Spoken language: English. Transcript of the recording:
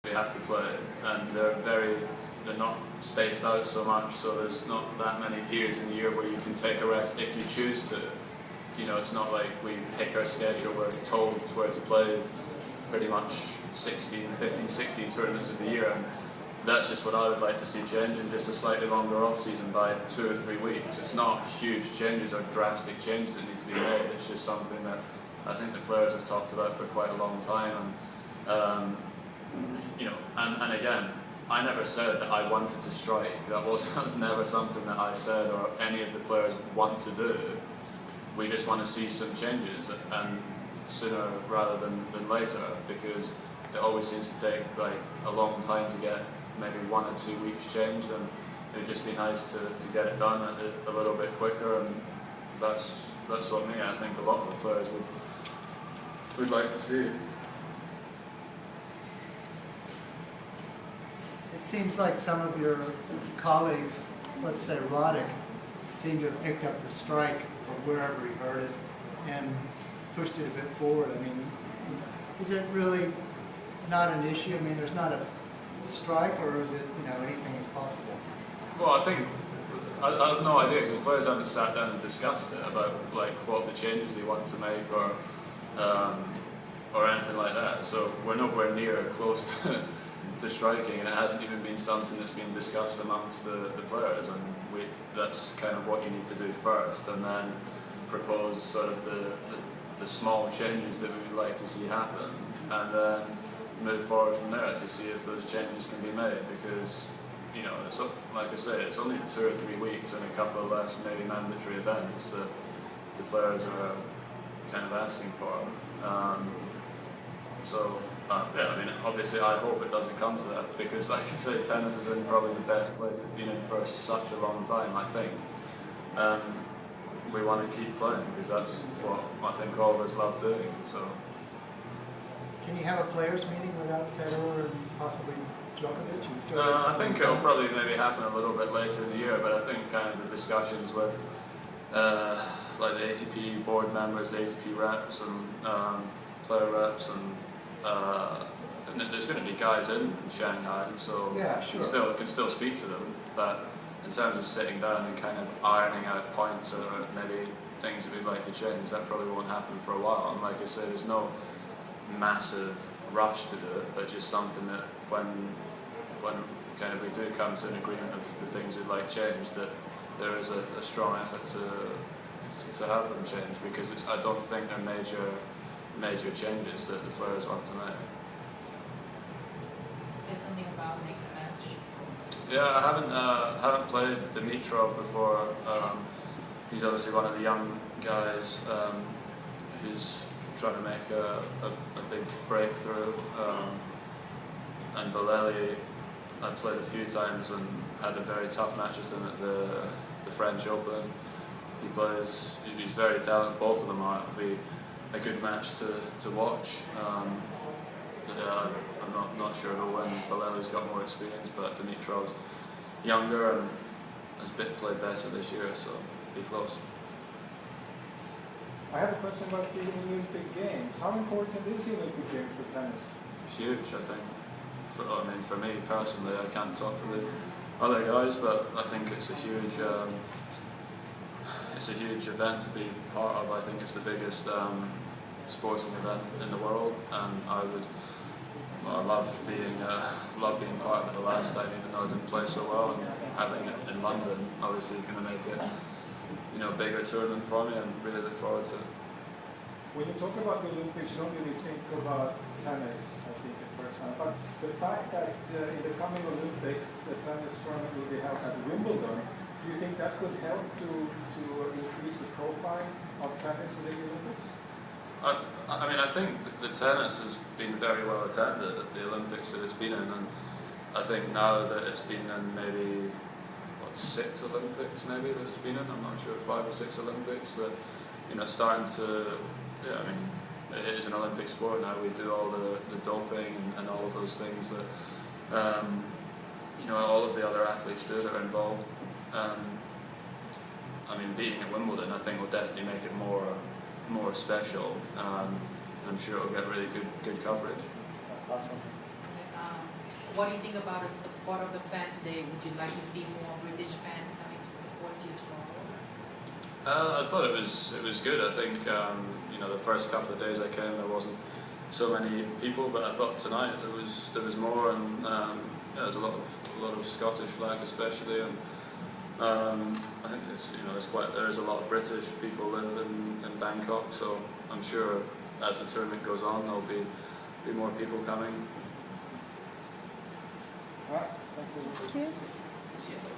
we have to play, and they're not spaced out so much, so there's not that many periods in the year where you can take a rest if you choose to. You know, it's not like we pick our schedule, we're told where to play pretty much 16 tournaments of the year, and that's just what I would like to see change, in just a slightly longer off season by 2 or 3 weeks. It's not huge changes or drastic changes that need to be made, it's just something that I think the players have talked about for quite a long time, and you know, and again, I never said that I wanted to strike. That was never something that I said or any of the players want to do. We just want to see some changes, and sooner rather than later, because it always seems to take like a long time to get maybe 1 or 2 weeks changed, and it would just be nice to get it done a little bit quicker, and that's what I think a lot of the players would like to see. It seems like some of your colleagues, let's say Roddick, seem to have picked up the strike or wherever he heard it and pushed it a bit forward. I mean, is it really not an issue? I mean, there's not a strike, or is it, you know, anything is possible? Well, I think I have no idea, because the players haven't sat down and discussed it about like what the changes they want to make or anything like that. So we're nowhere near close to striking, and it hasn't even been something that's been discussed amongst the players, and that's kind of what you need to do first, and then propose sort of the small changes that we would like to see happen, and then move forward from there to see if those changes can be made, because you know, it's, like I say, it's only 2 or 3 weeks and a couple of less maybe mandatory events that the players are kind of asking for. Yeah, I mean, obviously I hope it doesn't come to that, because like I say, tennis is in probably the best place it's been in for such a long time, I think. We want to keep playing, because that's what I think all of us love doing. So. Can you have a players' meeting without Federer and possibly Djokovic? I think it'll probably maybe happen a little bit later in the year, but I think kind of the discussions with like the ATP board members, the ATP reps, and player reps, and there's going to be guys in Shanghai, so yeah, sure. can still speak to them. But in terms of sitting down and kind of ironing out points or maybe things that we'd like to change, that probably won't happen for a while. And like I said, there's no massive rush to do it, but just something that when kind of we do come to an agreement of the things we'd like changed, that there is a strong effort to have them changed, because I don't think they're major changes that the players want to make. Say something about next match. Yeah, I haven't played Dimitrov before. He's obviously one of the young guys who's trying to make a big breakthrough. And Bolelli, I played a few times and had a very tough match with him at the French Open. He's very talented. Both of them are. It'll be a good match to watch. I'm not sure who'll win. Bolelli's got more experience, but Dimitrov's younger and has played better this year, so be close. I have a question about the Olympic Games. How important is the Olympic Games for tennis? Huge, I think. For me personally, I can't talk for the other guys, but I think it's a huge event to be part of. I think it's the biggest sporting event in the world, and I love being part of it the last time, even though I didn't play so well, and having it in London obviously is going to make it, you know, a bigger tournament for me, and really look forward to it. When you talk about the Olympics, you don't really think about tennis, I think, at first time. But the fact that in the coming Olympics, the tennis tournament will be held at Wimbledon, do you think that could help to increase the profile of tennis in the Olympics? I mean, I think the tennis has been very well attended at the Olympics that it's been in, and I think now that it's been in maybe 6 Olympics maybe that it's been in, I'm not sure, 5 or 6 Olympics, that, you know, starting to, yeah, I mean, it is an Olympic sport now. We do all the doping and all of those things that, you know, all of the other athletes do that are involved. I mean, being at Wimbledon, I think will definitely make it more special. I'm sure it'll get really good coverage. Awesome. what do you think about the support of the fans today? Would you like to see more British fans coming to support you tomorrow? I thought it was good. I think you know, the first couple of days I came there wasn't so many people, but I thought tonight there was more, and yeah, there's a lot of Scottish flag especially, and I think there is a lot of British people live in Bangkok, so I'm sure as the tournament goes on there'll be more people coming. All right, thanks. Thank you.